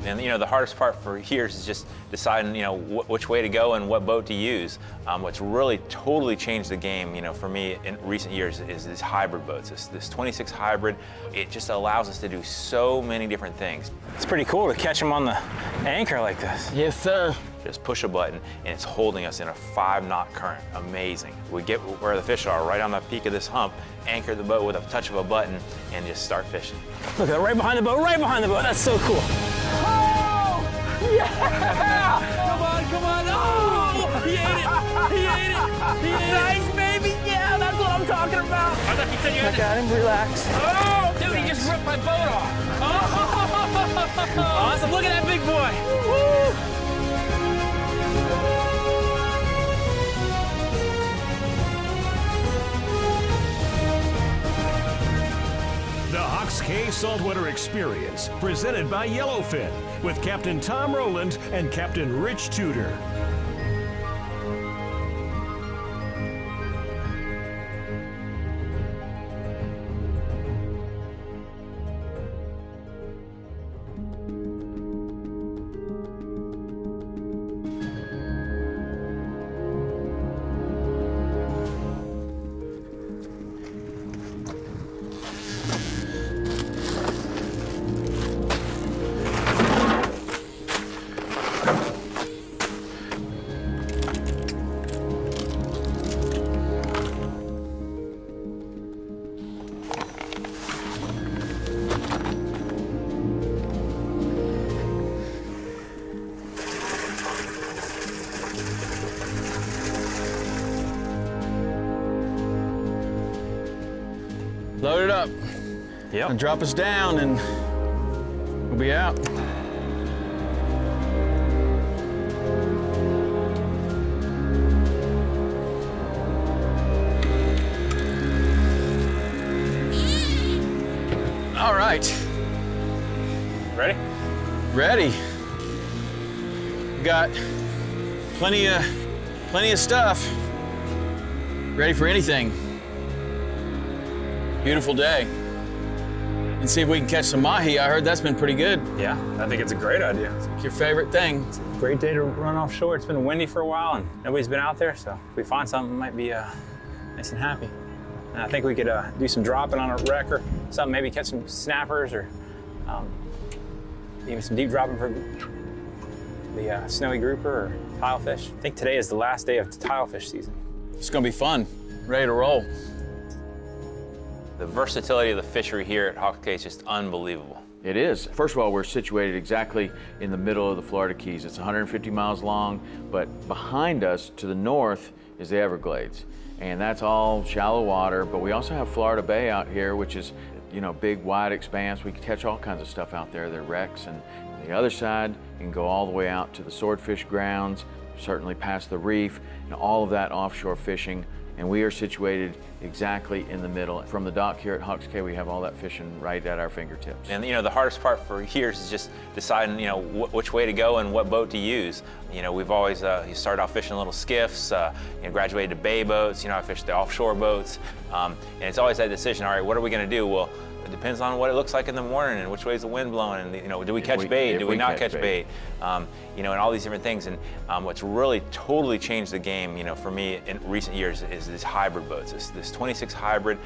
And you know, the hardest part for years is just deciding, you know, which way to go and what boat to use. What's really totally changed the game, you know, for me in recent years is these hybrid boats. This 26 hybrid, it just allows us to do so many different things. It's pretty cool to catch them on the anchor like this. Yes, sir. Just push a button and it's holding us in a 5-knot current. Amazing. We get where the fish are, right on the peak of this hump, anchor the boat with a touch of a button and just start fishing. Look at that, right behind the boat, right behind the boat. That's so cool. Oh! Yeah! Come on, come on. Oh! He ate it. He ate it. He ate it. Nice, baby. Yeah, that's what I'm talking about. I thought you said you had to... got him, relax. Oh, dude, he just ripped my boat off. Oh! Awesome. Look at that big boy. Woo! The Hawks Cay Saltwater Experience, presented by Yellowfin, with Captain Tom Rowland and Captain Rich Tudor. Load it up. Yep. And drop us down and we'll be out. All right. Ready? Ready. Got plenty of stuff. Ready for anything. Beautiful day. And see if we can catch some mahi. I heard that's been pretty good. Yeah, I think it's a great idea. It's your favorite thing. It's a great day to run offshore. It's been windy for a while and nobody's been out there, so if we find something, it might be nice and happy. And I think we could do some dropping on a wreck or something, maybe catch some snappers or even some deep dropping for the snowy grouper or tilefish. I think today is the last day of tilefish season. It's gonna be fun. Ready to roll. The versatility of the fishery here at Hawks Cay is just unbelievable. It is. First of all, we're situated exactly in the middle of the Florida Keys. It's 150 miles long, but behind us to the north is the Everglades. And that's all shallow water, but we also have Florida Bay out here, which is, you know, big, wide expanse. We can catch all kinds of stuff out there. There are wrecks, and on the other side, you can go all the way out to the swordfish grounds, certainly past the reef, and all of that offshore fishing. And we are situated exactly in the middle. From the dock here at Hawks Cay, we have all that fishing right at our fingertips. And you know, the hardest part for years is just deciding, you know, which way to go and what boat to use. You know, we've always you started off fishing little skiffs, you know, graduated to bay boats. You know, I fished the offshore boats, and it's always that decision. All right, what are we going to do? Well, it depends on what it looks like in the morning and which way is the wind blowing, and you know, do we catch bait? Do we not catch bait? You know, and all these different things. And what's really totally changed the game, you know, for me in recent years is these hybrid boats. This 26 hybrid.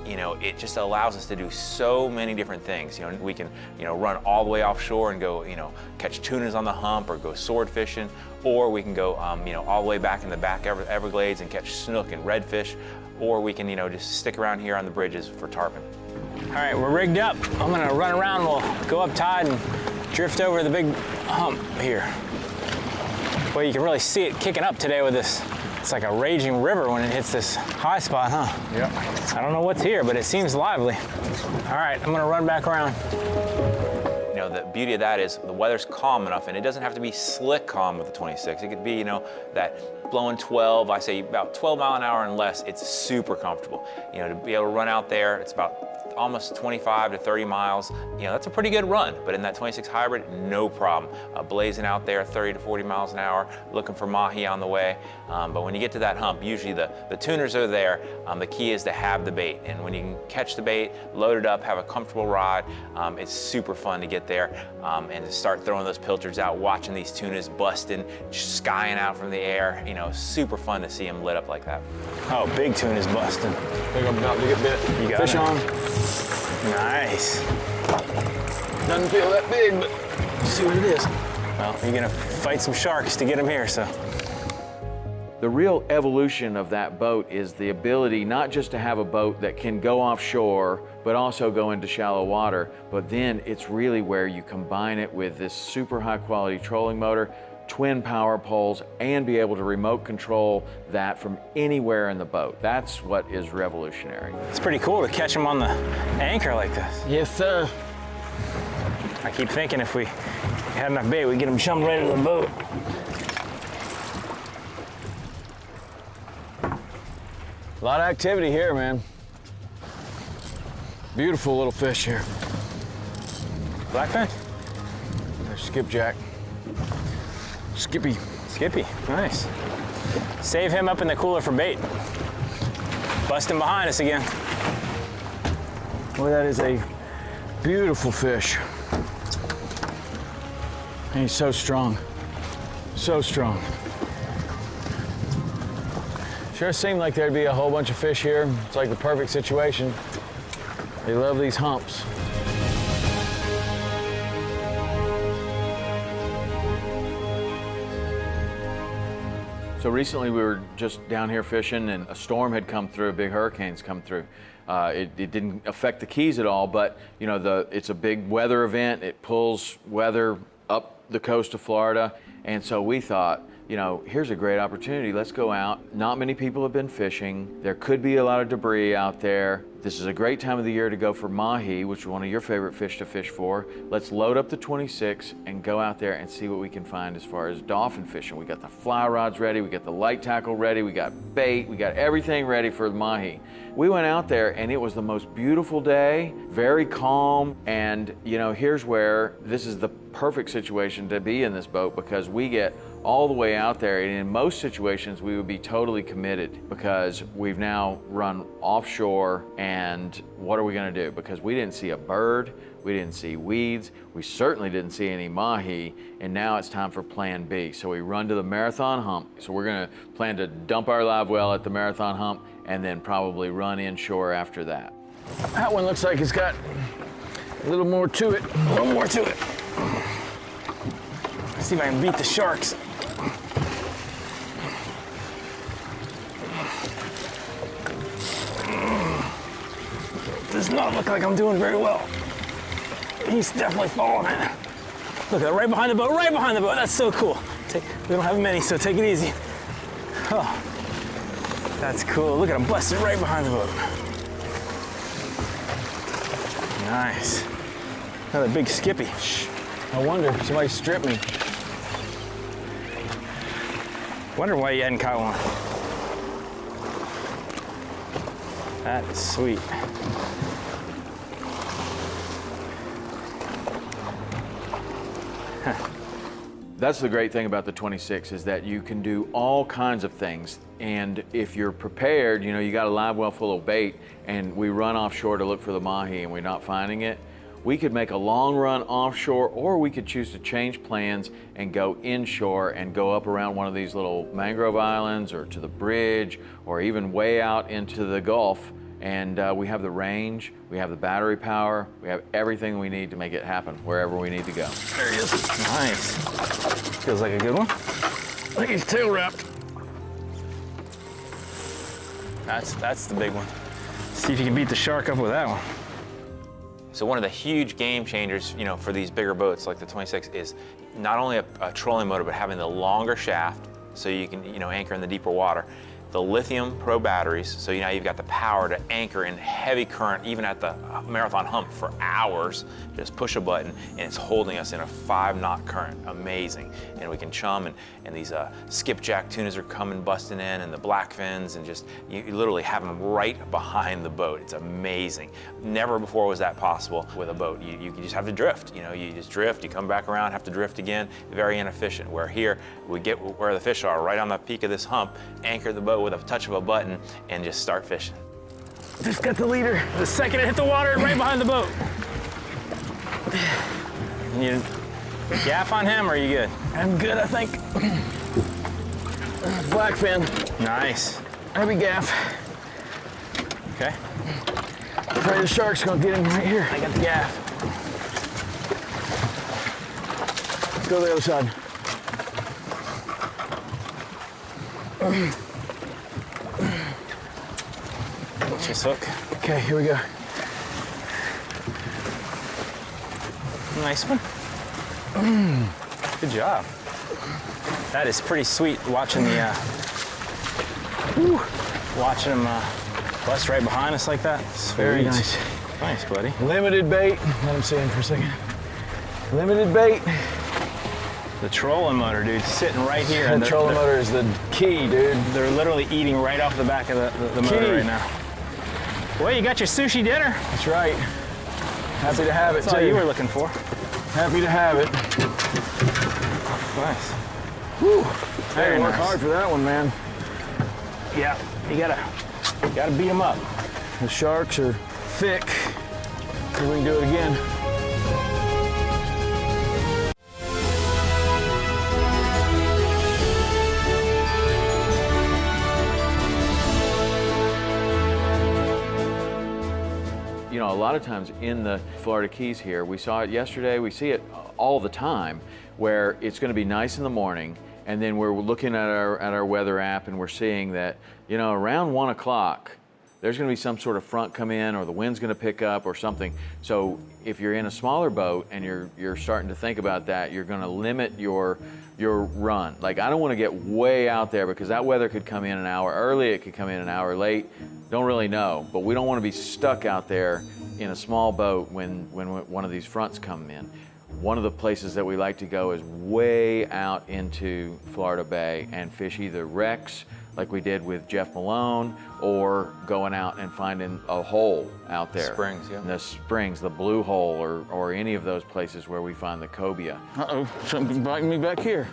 You know, it just allows us to do so many different things. You know, we can, you know, run all the way offshore and go, you know, catch tunas on the hump or go sword fishing, or we can go, you know, all the way back in the back Everglades and catch snook and redfish, or we can, you know, just stick around here on the bridges for tarpon. All right, we're rigged up. I'm gonna run around, we'll go up tide and drift over the big hump here. Well, you can really see it kicking up today with this. It's like a raging river when it hits this high spot, huh? Yep. I don't know what's here, but it seems lively. All right, I'm gonna run back around. You know, the beauty of that is the weather's calm enough, and it doesn't have to be slick calm with the 26. It could be, you know, that blowing 12, I say about 12 mile an hour and less, it's super comfortable. You know, to be able to run out there, it's about almost 25 to 30 miles, you know, that's a pretty good run. But in that 26 hybrid, no problem. Blazing out there 30 to 40 miles an hour, looking for mahi on the way. But when you get to that hump, usually the tuners are there. The key is to have the bait. And when you can catch the bait, load it up, have a comfortable rod, it's super fun to get there and to start throwing those pilchards out, watching these tunas busting, just skying out from the air. You know, super fun to see them lit up like that. Oh, big tuna's busting. Think I'm about to get bit. You got Fish it. on. Nice. Doesn't feel that big, but let's see what it is. Well, you're gonna fight some sharks to get them here, so. The real evolution of that boat is the ability not just to have a boat that can go offshore, but also go into shallow water, but then it's really where you combine it with this super high quality trolling motor, twin power poles, and be able to remote control that from anywhere in the boat. That's what is revolutionary. It's pretty cool to catch them on the anchor like this. Yes, sir. I keep thinking if we had enough bait, we'd get them jumped right into the boat. A lot of activity here, man. Beautiful little fish here. Blackfin? There's skipjack. Skippy. Skippy, nice. Save him up in the cooler for bait. Busting behind us again. Boy, that is a beautiful fish. And he's so strong. So strong. Sure seemed like there'd be a whole bunch of fish here. It's like the perfect situation. They love these humps. So recently we were just down here fishing and a storm had come through, a big hurricane's come through. It didn't affect the Keys at all, but you know, it's a big weather event. It pulls weather up the coast of Florida. And so we thought, you know, here's a great opportunity. Let's go out. Not many people have been fishing. There could be a lot of debris out there. This is a great time of the year to go for mahi, which is one of your favorite fish to fish for. Let's load up the 26 and go out there and see what we can find as far as dolphin fishing. We got the fly rods ready, we got the light tackle ready, we got bait, we got everything ready for the mahi. We went out there and it was the most beautiful day, very calm, and you know, here's where this is the perfect situation to be in this boat because we get all the way out there, and in most situations we would be totally committed because we've now run offshore, and what are we going to do? Because we didn't see a bird, we didn't see weeds, we certainly didn't see any mahi, and now it's time for plan B. So we run to the Marathon Hump. So we're going to plan to dump our live well at the Marathon Hump and then probably run inshore after that. That one looks like it's got a little more to it. A little more to it. Let's see if I can beat the sharks. Does not look like I'm doing very well. He's definitely falling in. Look at that, right behind the boat, right behind the boat. That's so cool. We don't have many, so take it easy. Oh, that's cool. Look at him busted right behind the boat. Nice. Another big skippy. Shh. I wonder, somebody stripped me. Wonder why you hadn't caught one. That is sweet. That's the great thing about the 26 is that you can do all kinds of things. And if you're prepared, you know, you got a live well full of bait and we run offshore to look for the mahi and we're not finding it, we could make a long run offshore, or we could choose to change plans and go inshore and go up around one of these little mangrove islands or to the bridge or even way out into the Gulf. And we have the range, we have the battery power, we have everything we need to make it happen wherever we need to go. There he is. Nice. Feels like a good one. I think he's tail wrapped. That's the big one. See if you can beat the shark up with that one. So one of the huge game changers, you know, for these bigger boats like the 26 is not only a trolling motor, but having the longer shaft so you can, you know, anchor in the deeper water. the lithium pro batteries, so now you've got the power to anchor in heavy current, even at the Marathon Hump for hours. Just push a button and it's holding us in a 5-knot current. Amazing. And we can chum, and these skipjack tunas are coming busting in, and the blackfins, and just you literally have them right behind the boat. It's amazing. Never before was that possible with a boat. You just have to drift. You know, you just drift, you come back around, have to drift again. Very inefficient. Where here we get where the fish are, right on the peak of this hump, anchor the boat with a touch of a button, and just start fishing. Just got the leader. The second it hit the water, right behind the boat. You gaff on him, or are you good? I'm good, I think. Blackfin. Nice. Heavy gaff. Okay. Afraid the shark's gonna get him right here. I got the gaff. Let's go to the other side. What's this hook? Okay, here we go. Nice one. Good job. That is pretty sweet watching the watching them bust right behind us like that. Sweet. Very nice. Nice, buddy. Limited bait. Let him see him for a second. Limited bait. The trolling motor, dude, sitting right here. The trolling motor is the key, dude. They're literally eating right off the back of the motor right now. Well, you got your sushi dinner. That's right. Happy to have it, That's all you were looking for. Happy to have it. Nice. Whew. Very Work nice. hard for that one, man. Yeah, you gotta beat them up. The sharks are thick. So we can do it again. You know, a lot of times in the Florida Keys here, we saw it yesterday, we see it all the time, where it's going to be nice in the morning, and then we're looking at our weather app and we're seeing that, you know, around 1 o'clock, there's going to be some sort of front come in, or the wind's going to pick up or something. So if you're in a smaller boat and you're starting to think about that, you're going to limit your run. Like, I don't want to get way out there because that weather could come in an hour early, it could come in an hour late. Don't really know, but we don't want to be stuck out there in a small boat when one of these fronts come in. One of the places that we like to go is way out into Florida Bay and fish either wrecks, like we did with Jeff Malone, or going out and finding a hole out there. Springs, yeah. The springs, the blue hole, or any of those places where we find the cobia. Uh-oh, something's biting me back here.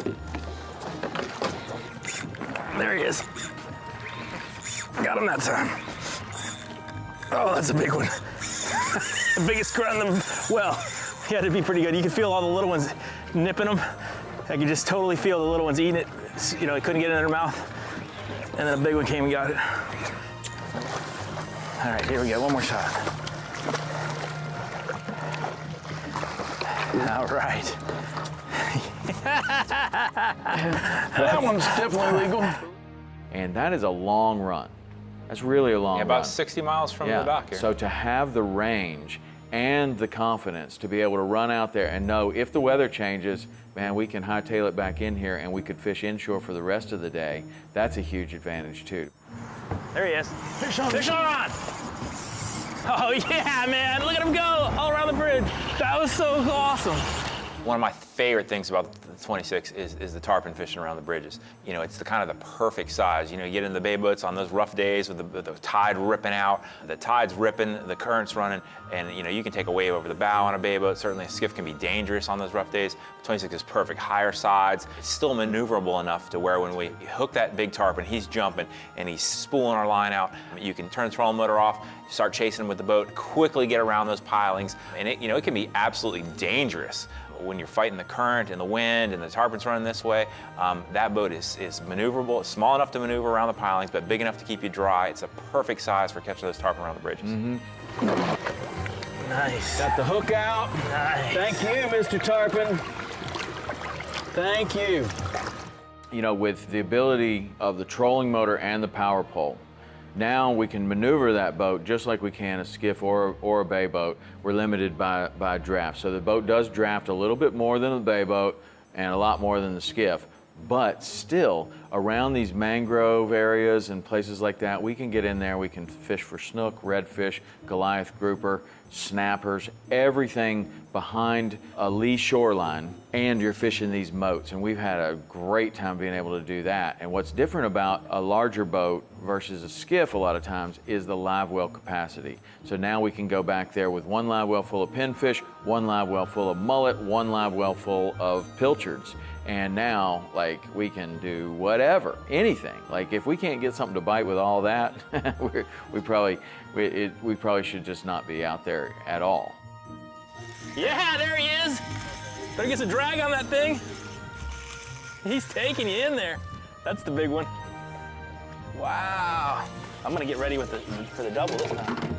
There he is. Got him that time. Oh, that's a big one. The biggest grunt in the well. He had to be pretty good. You could feel all the little ones nipping them. I could just totally feel the little ones eating it. You know, they couldn't get it in their mouth. And then a big one came and got it. All right, here we go. One more shot. All right. That one's definitely legal. And that is a long run. That's really a long run. About 60 miles from the dock here. So to have the range and the confidence to be able to run out there and know if the weather changes, man, we can hightail it back in here and we could fish inshore for the rest of the day. That's a huge advantage too. There he is. Fish on! Fish on! Oh yeah, man! Look at him go all around the bridge. That was so awesome. One of my favorite things about the 26 is the tarpon fishing around the bridges. You know, it's the kind of the perfect size. You know, you get in the bay boats on those rough days with the tide ripping out, the tide's ripping, the current's running, and you know, you can take a wave over the bow on a bay boat. Certainly a skiff can be dangerous on those rough days. The 26 is perfect, higher sides. It's still maneuverable enough to where when we hook that big tarpon, he's jumping and he's spooling our line out. You can turn the trolling motor off, start chasing him with the boat, quickly get around those pilings, and it can be absolutely dangerous. When you're fighting the current and the wind and the tarpon's running this way, that boat is maneuverable. It's small enough to maneuver around the pilings, but big enough to keep you dry. It's a perfect size for catching those tarpon around the bridges. Mm-hmm. Nice. Got the hook out. Nice. Thank you, Mr. Tarpon. Thank you. You know, with the ability of the trolling motor and the power pole, now we can maneuver that boat just like we can a skiff or a bay boat. We're limited by draft. So the boat does draft a little bit more than the bay boat and a lot more than the skiff, But still, around these mangrove areas and places like that, we can get in there, we can fish for snook, redfish, Goliath grouper, snappers, everything behind a lee shoreline, and you're fishing these moats. And we've had a great time being able to do that. And what's different about a larger boat versus a skiff a lot of times is the live well capacity. So now we can go back there with one live well full of pinfish, one live well full of mullet, one live well full of pilchards. And now, like, we can do whatever, anything. Like, if we can't get something to bite with all that, we probably should just not be out there at all. Yeah, there he is. Better get some drag on that thing. He's taking you in there. That's the big one. Wow. I'm gonna get ready with for the double this time.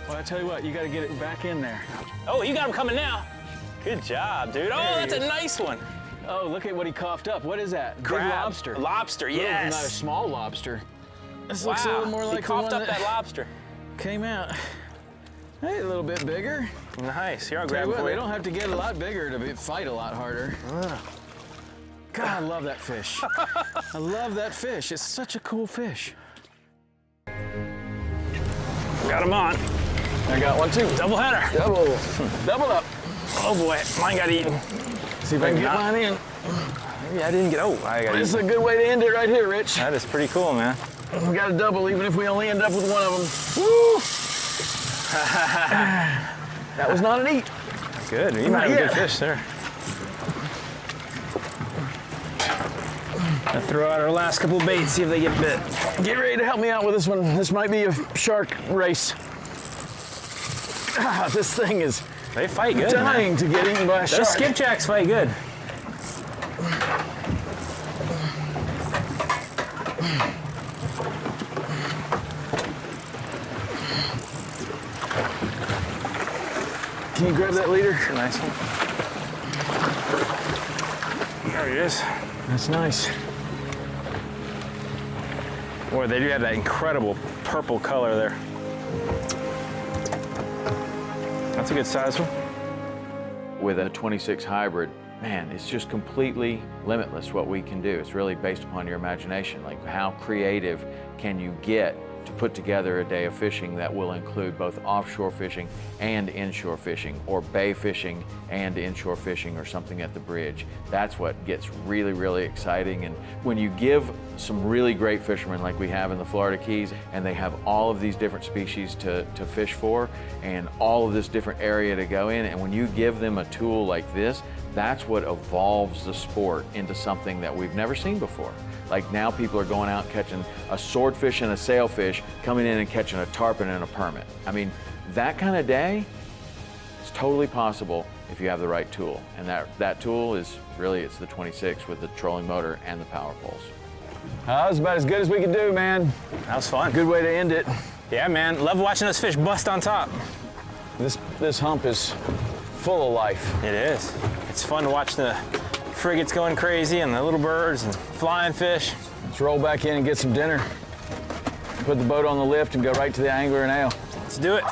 Well, I tell you what, you got to get it back in there. Oh, you got him coming now. Good job, dude. Oh, that's a nice one. Oh, look at what he coughed up. What is that? Crab. Big lobster. Lobster, Little, yes. not a small lobster. This Wow. looks a little more like he the coughed one up that lobster. came out. Hey, a little bit bigger. Nice. Here, I'll Tell grab you it what, for they you. don't have to get a lot bigger to fight a lot harder. God, I love that fish. I love that fish. It's such a cool fish. Got him on. I got one too. Double header. Double up. Oh boy, mine got eaten. See if I can get mine in. Maybe I didn't get. Oh, I got This is eaten. a good way to end it right here, Rich. That is pretty cool, man. We got a double, even if we only end up with one of them. Woo! That was not an eat. Good. You might have a good fish there. I'll throw out our last couple baits, see if they get bit. Get ready to help me out with this one. This might be a shark race. This thing is They fight good. dying Man. to get eaten by a shark. Those skipjacks fight good. Can you grab that leader? Nice one. There he is. That's nice. Boy, they do have that incredible purple color there. That's a good size one. With a 26 hybrid, man, it's just completely limitless what we can do. It's really based upon your imagination. Like, how creative can you get to put together a day of fishing that will include both offshore fishing and inshore fishing, or bay fishing and inshore fishing, or something at the bridge. That's what gets really, really exciting. And when you give some really great fishermen like we have in the Florida Keys, and they have all of these different species to fish for, and all of this different area to go in, and when you give them a tool like this, that's what evolves the sport into something that we've never seen before. Like, now people are going out catching a swordfish and a sailfish, coming in and catching a tarpon and a permit. I mean, that kind of day, it's totally possible if you have the right tool. And that tool is really, it's the 26 with the trolling motor and the power poles. That was about as good as we could do, man. That was fun. Good way to end it. Yeah, man. Love watching those fish bust on top. This hump is full of life. It is. It's fun to watch the frigates going crazy and the little birds and flying fish. Let's roll back in and get some dinner. Put the boat on the lift and go right to the angler and ale. Let's do it.